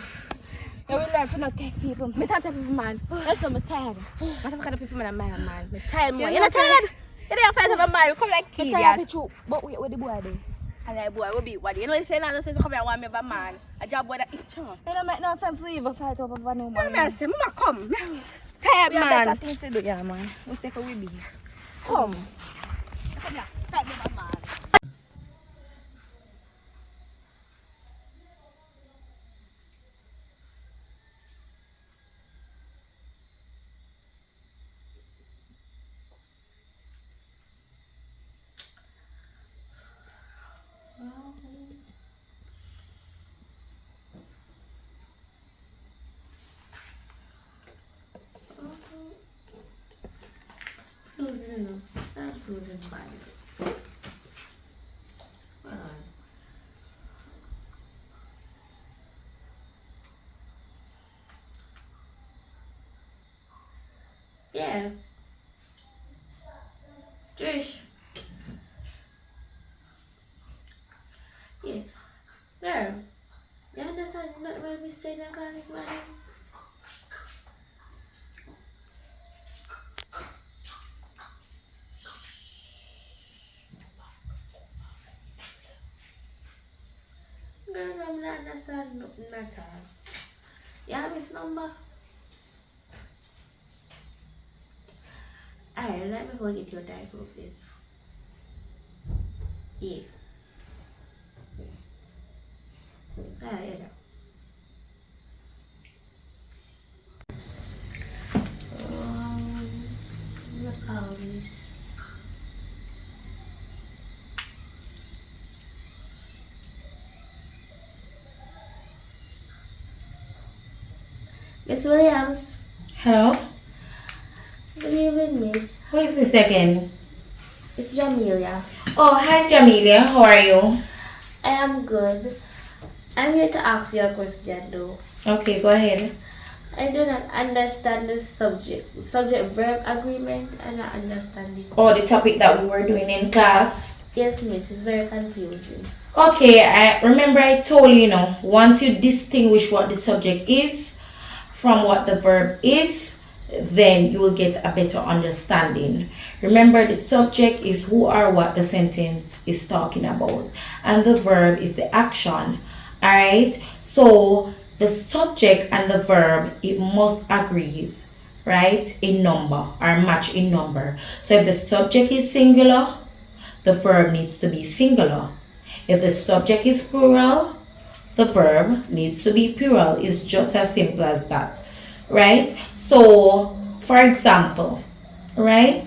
You will learn to not take people. Me tired of people, man. That's what I'm tired. What kind of people, man? Man. Me tired, man. You're not tired? You're not fight of a man. You come like kids. But wait, what the boy do? And that boy will be what? You know what saying? I don't say come here and want me a man. A job boy that eat you. It don't make no sense to even fight over a new man. I say, Mama, come. Tired, man. Better things to do, yeah, man. We'll take a wee beef. Come. Come here. Fight with a man. That goes in Bible. Yeah. Trish. Yeah. There. You understand not what we say in the class this morning? Girl, I'm not understand nothing at all. You have his number? Alright, let me go get your type of it. Yeah. Alright, look how this. Miss Williams. Hello? Good evening, miss. Who is this again? It's Jamelia. Oh, hi Jamelia. How are you? I am good. I'm here to ask you a question though. Okay, go ahead. I do not understand the subject verb agreement. I don't understand it. Oh, the topic that we were doing in class. Yes, miss, it's very confusing. Okay, I remember I told you, once you distinguish what the subject is from what the verb is, then you will get a better understanding. Remember, the subject is who or what the sentence is talking about, and the verb is the action. All right, so the subject and the verb, it must agree, right, in number or match in number. So if the subject is singular, the verb needs to be singular. If the subject is plural, the verb needs to be plural. It's just as simple as that, right? So, for example, right,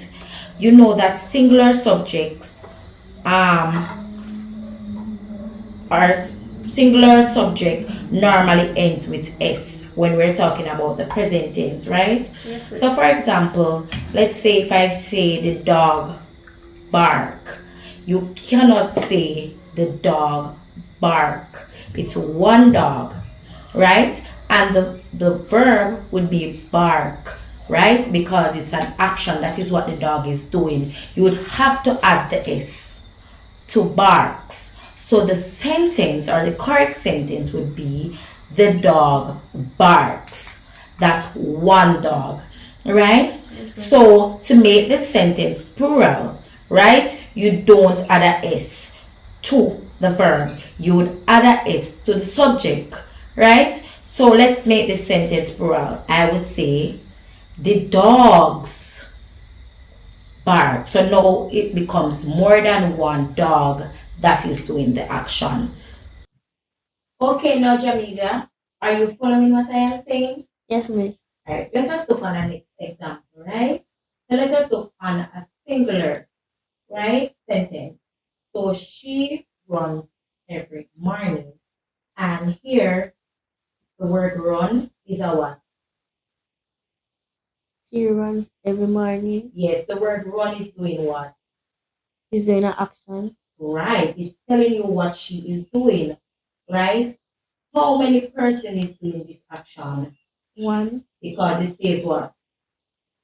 you know that singular subjects or singular subject normally ends with s when we're talking about the present tense, right? Yes, so for example, let's say if I say the dog bark, you cannot say the dog bark. It's one dog, right? And the verb would be bark, right? Because it's an action. That is what the dog is doing. You would have to add the s to barks. So the sentence or the correct sentence would be the dog barks. That's one dog, right? So to make the sentence plural, right, you don't add a s to the verb. You would add a s to the subject, right? So let's make the sentence plural. I would say the dogs bark. So now it becomes more than one dog that is doing the action. Okay, now Jamila, are you following what I am saying? Yes, miss. Alright, let us look on a next example, right? So let us look on a singular, right, sentence. So she runs every morning. And here, the word run is a what? She runs every morning. Yes, the word run is doing what? She's doing an action. Right, it's telling you what she is doing, right? How many person is doing this action? One. Because it says what?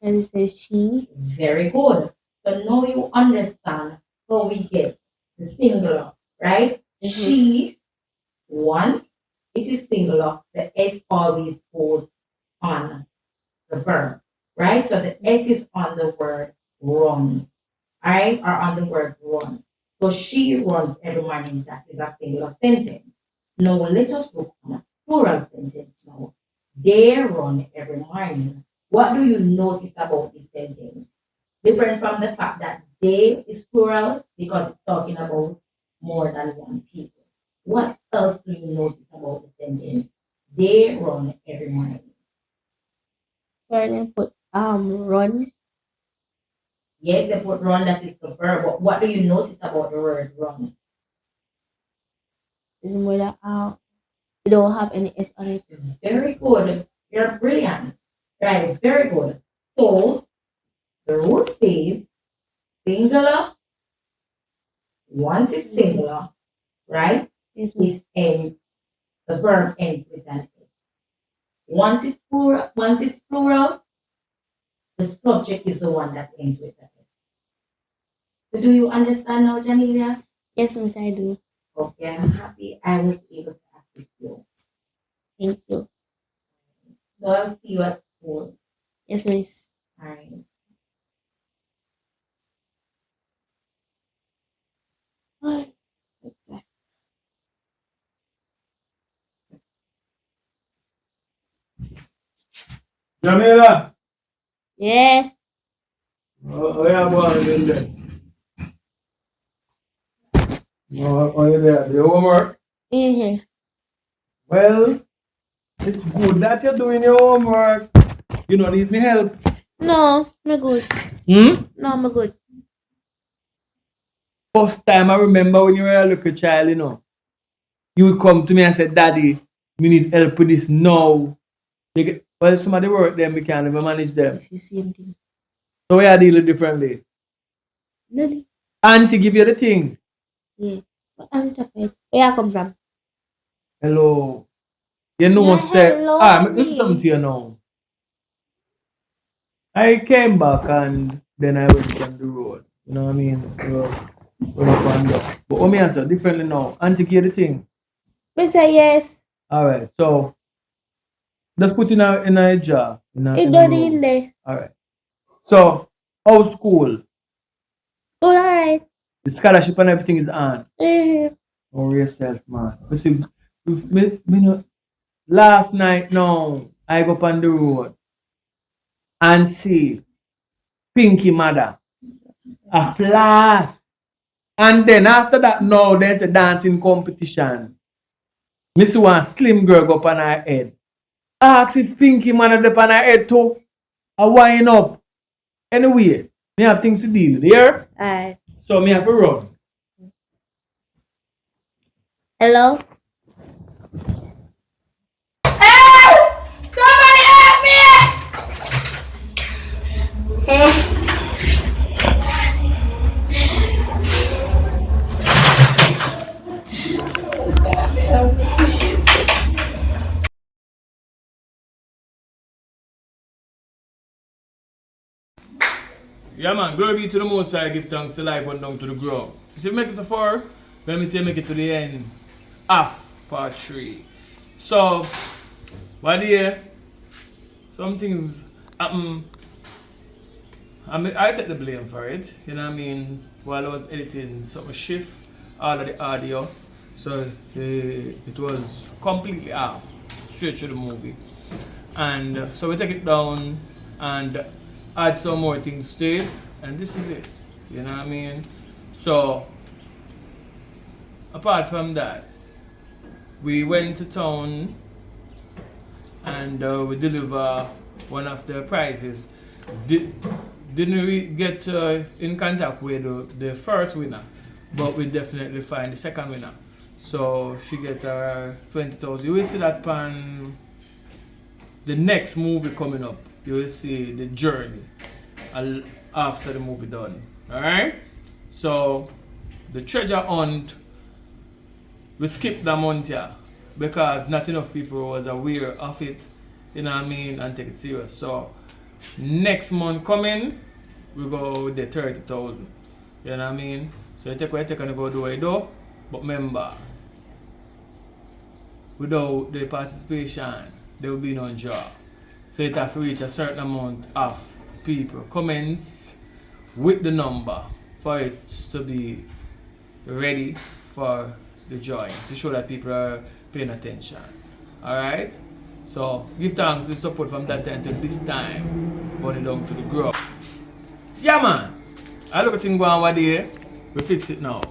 And it says she. Very good. So now you understand how we get the singular, right? She, one, it is singular. The S always goes on the verb, right? So the S is on the word runs, all right? Or on the word run. So she runs every morning. That is a singular sentence. Now let us look at a plural sentence now. They run every morning. What do you notice about this sentence? Different from the fact that they is plural because it's talking about more than one people. What else do you notice about the sentence? They run every morning. Where they put run. Yes, they put run, that is the verb. But what do you notice about the word run? It's more that they don't have any S on it. Very good. You're brilliant. Right, very good. So the rule says singular, once it's singular, right? Yes, miss. It ends, the verb ends with an S. Once it's plural, the subject is the one that ends with an S. So do you understand now, Jamelia? Yes, miss, I do. Okay, I'm happy I was able to assist you. Thank you. So I'll see you at school. Yes, miss. All right. Jamila, Yeah. oh yeah, boy, in there. Oh, you there? The homework? Yeah. Well, it's good that you're doing your homework. You don't need me help. No, I'm good. Hmm? No, I'm good. First time I remember when you were a little child, you know, you would come to me and say, Daddy, we need help with this now. Well, some of the work them we can't even manage them. It's the same thing. So we are dealing differently. Daddy. Auntie give you the thing. Yeah. But I'm tired. Where I come from? Hello. You know, Yeah, say, hello, this is me. something to you now. I came back and then I went on the road. You know what I mean? We're up and down. But what me answer differently now. Auntie give you the thing. We say yes. Alright, so just put in a jar. In It a don't roll. in there. Alright. So, how school? All right. The scholarship and everything is on. Mm-hmm. Oh, yourself, man. You see, last night, no, I go up on the road and see Pinky mother, a flash. And then after that, no, there's a dancing competition. Miss one slim girl go up on her head. Ask if Pinky mother up on her head too. I wind up. Anyway, me have things to deal with, here. Alright. So me have to run. Hello? Somebody help me! Yeah, man, glory be to the Most High, give thanks to life and down to the ground. You see, make it so far, let me say make it to the end of part 3. So, by the year, some things happen. I take the blame for it, you know what I mean? While I was editing, something shift all of the audio, so it was completely off, straight through the movie. And so we take it down and add some more things to it, and this is it, you know what I mean? So apart from that, we went to town and we deliver one of the prizes. Didn't we get in contact with the first winner, but we definitely find the second winner. So she get her 20,000. You will see that on the next movie coming up. You will see the journey after the movie done. Alright? So the treasure hunt, we skipped that month here because not enough people was aware of it, you know what I mean, and take it serious. So next month coming, we go with the 30,000. You know what I mean? So you take what you take and go do what you do. But remember, without the participation, there will be no draw. So it have to reach a certain amount of people comments with the number for it to be ready for the join, to show that people are paying attention. Alright? So give thanks to the support from that time to this time, going down to the growth. Yeah, man. I look at things going over there. We fix it now.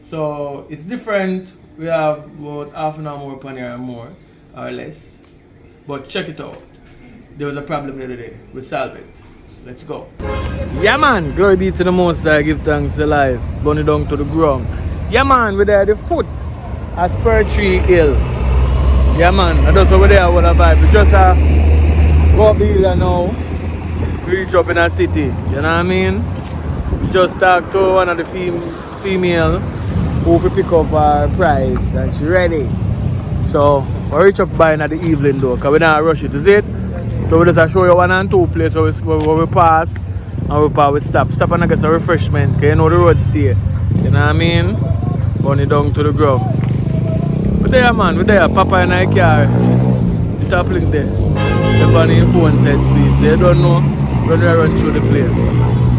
So it's different. We have about half an hour more upon here and more or less. But check it out. There was a problem the other day. We solved it. Let's go. Yeah, man. Glory be to the Most High. Give thanks to life. Going down to the ground. Yeah, man. We're there at the foot of Spur Tree Hill. Yeah, man. I just over there with a vibe. We just go up the hill now. Reach up in a city. You know what I mean? Just talked to one of the female who will pick up her prize and she ready. So we reach up by in the evening though, because we don't rush it, is it? So we just show you 1 and 2 places where we pass and we stop. Stop and get some refreshment, because you know the road stay. You know what I mean? Burn it down to the ground. We're there, man, we're there. Papa in our car. The toppling there. The bunny phone said speed. So you don't know when we run through the place.